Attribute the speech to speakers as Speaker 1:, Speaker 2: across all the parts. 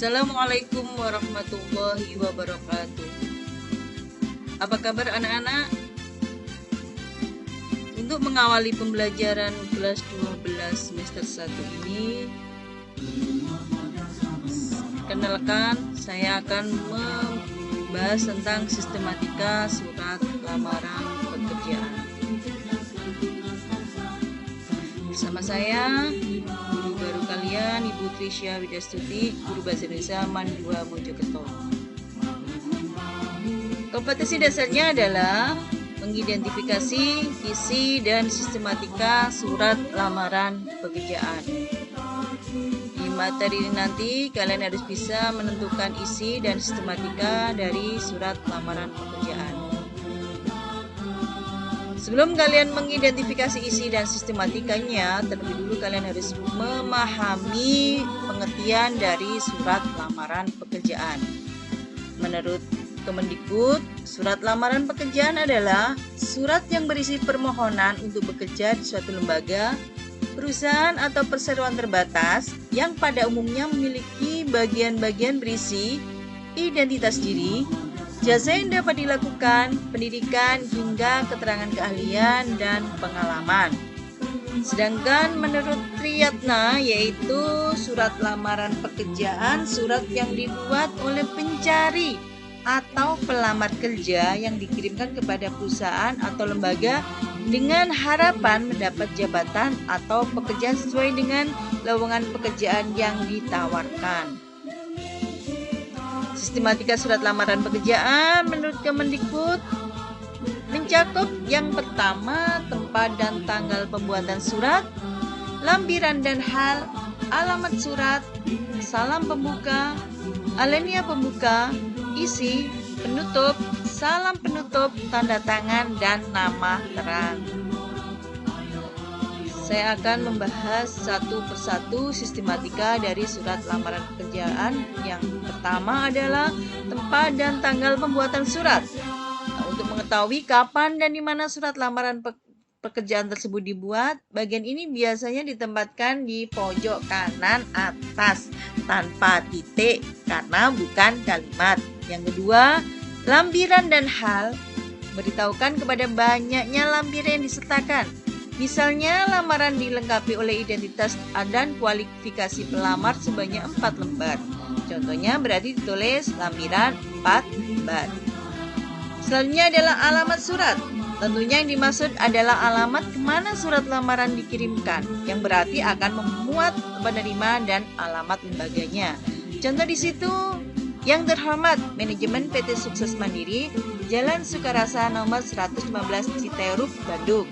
Speaker 1: Assalamualaikum warahmatullahi wabarakatuh. Apa kabar anak-anak? Untuk mengawali pembelajaran kelas 12 semester 1 ini, kenalkan, saya akan membahas tentang sistematika surat lamaran pekerjaan. Bersama saya, guru baru kalian, Ibu Trisha Widastuti, guru bahasa Indonesia MAN 2 Mojokerto. Kompetensi dasarnya adalah mengidentifikasi isi dan sistematika surat lamaran pekerjaan. Di materi ini nanti kalian harus bisa menentukan isi dan sistematika dari surat lamaran pekerjaan. Sebelum kalian mengidentifikasi isi dan sistematikanya, terlebih dulu kalian harus memahami pengertian dari surat lamaran pekerjaan. Menurut Kemendikbud, surat lamaran pekerjaan adalah surat yang berisi permohonan untuk bekerja di suatu lembaga, perusahaan atau perseroan terbatas yang pada umumnya memiliki bagian-bagian berisi identitas diri, jasa yang dapat dilakukan, pendidikan, hingga keterangan keahlian dan pengalaman. Sedangkan menurut Triyatna, yaitu surat lamaran pekerjaan, surat yang dibuat oleh pencari atau pelamar kerja yang dikirimkan kepada perusahaan atau lembaga dengan harapan mendapat jabatan atau pekerjaan sesuai dengan lowongan pekerjaan yang ditawarkan. Sistematika surat lamaran pekerjaan menurut Kemendikbud mencakup yang pertama, tempat dan tanggal pembuatan surat, lampiran dan hal, alamat surat, salam pembuka, alinea pembuka, isi, penutup, salam penutup, tanda tangan, dan nama terang. Saya akan membahas satu persatu sistematika dari surat lamaran pekerjaan. Yang pertama adalah tempat dan tanggal pembuatan surat. Untuk mengetahui kapan dan di mana surat lamaran pekerjaan tersebut dibuat, bagian ini biasanya ditempatkan di pojok kanan atas tanpa titik karena bukan kalimat. Yang kedua, lampiran dan hal, beritahukan kepada banyaknya lampiran yang disertakan. Misalnya, lamaran dilengkapi oleh identitas dan kualifikasi pelamar sebanyak 4 lembar. Contohnya berarti ditulis lampiran 4 lembar. Selanjutnya adalah alamat surat. Tentunya yang dimaksud adalah alamat kemana surat lamaran dikirimkan, yang berarti akan memuat penerima dan alamat lembaganya. Contoh di situ, yang terhormat Manajemen PT Sukses Mandiri, Jalan Sukarasa nomor 115 Citeruk, Bandung.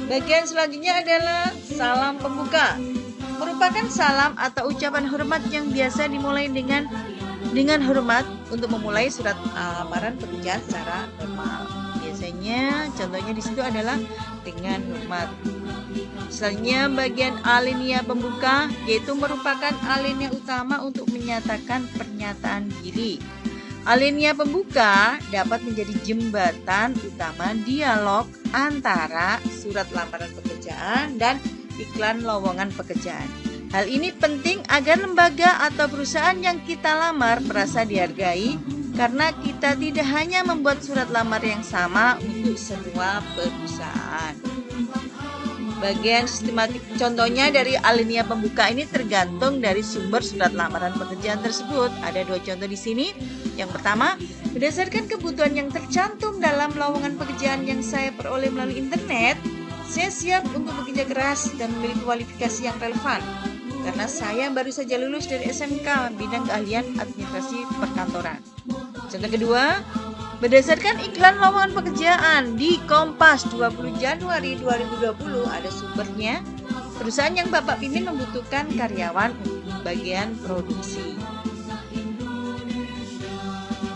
Speaker 1: Bagian selanjutnya adalah salam pembuka. Merupakan salam atau ucapan hormat yang biasa dimulai dengan hormat untuk memulai surat lamaran pekerjaan secara normal. Biasanya contohnya di situ adalah dengan hormat. Selanjutnya bagian alinea pembuka, yaitu merupakan alinea utama untuk menyatakan pernyataan diri. Alinea pembuka dapat menjadi jembatan utama dialog antara surat lamaran pekerjaan dan iklan lowongan pekerjaan. Hal ini penting agar lembaga atau perusahaan yang kita lamar merasa dihargai, karena kita tidak hanya membuat surat lamar yang sama untuk semua perusahaan. Bagian sistematik contohnya dari alinea pembuka ini tergantung dari sumber surat lamaran pekerjaan tersebut. Ada 2 contoh di sini. Yang pertama, berdasarkan kebutuhan yang tercantum dalam lowongan pekerjaan yang saya peroleh melalui internet, saya siap untuk bekerja keras dan memiliki kualifikasi yang relevan. Karena saya baru saja lulus dari SMK bidang keahlian administrasi perkantoran. Contoh kedua, berdasarkan iklan lowongan pekerjaan di Kompas 20 Januari 2020, ada sumbernya. Perusahaan yang Bapak pimpin membutuhkan karyawan untuk bagian produksi.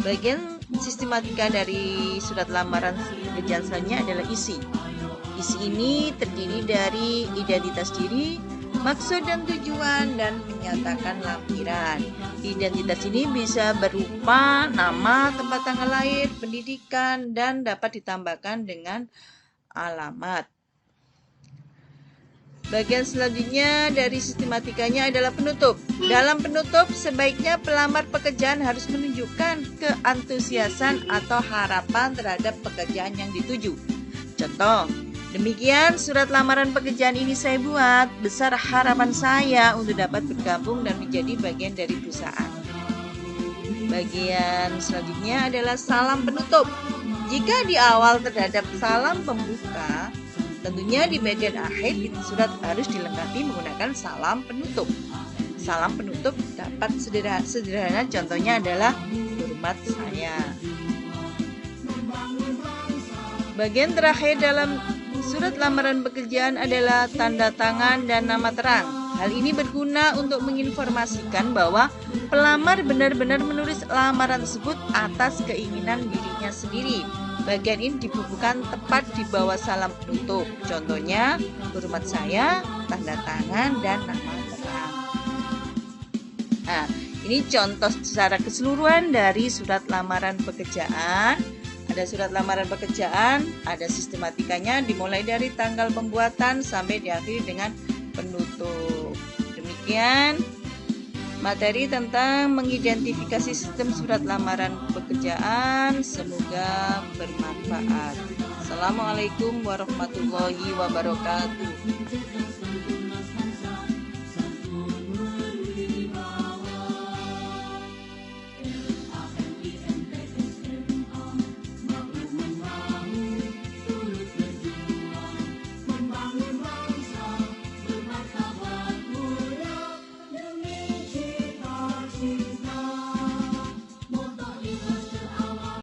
Speaker 1: Bagian sistematika dari surat lamaran pekerjaan selanjutnya adalah isi. Isi ini terdiri dari identitas diri, maksud dan tujuan, dan menyatakan lampiran. Identitas ini bisa berupa nama, tempat tanggal lahir, pendidikan, dan dapat ditambahkan dengan alamat. Bagian selanjutnya dari sistematikanya adalah penutup. Dalam penutup, sebaiknya pelamar pekerjaan harus menunjukkan keantusiasan atau harapan terhadap pekerjaan yang dituju. Contoh, demikian surat lamaran pekerjaan ini saya buat. Besar harapan saya untuk dapat bergabung dan menjadi bagian dari perusahaan. Bagian selanjutnya adalah salam penutup. Jika di awal terhadap salam pembuka, tentunya di bagian akhir surat harus dilengkapi menggunakan salam penutup. Salam penutup dapat sederhana, contohnya adalah hormat saya. Bagian terakhir dalam surat lamaran pekerjaan adalah tanda tangan dan nama terang. Hal ini berguna untuk menginformasikan bahwa pelamar benar-benar menulis lamaran tersebut atas keinginan dirinya sendiri. Bagian ini dibubuhkan tepat di bawah salam penutup. Contohnya, hormat saya, tanda tangan, dan nama terang. Nah, ini contoh secara keseluruhan dari surat lamaran pekerjaan. Ada surat lamaran pekerjaan, ada sistematikanya dimulai dari tanggal pembuatan sampai diakhiri dengan penutup. Demikian materi tentang mengidentifikasi sistem surat lamaran pekerjaan. Semoga bermanfaat. Assalamualaikum warahmatullahi wabarakatuh.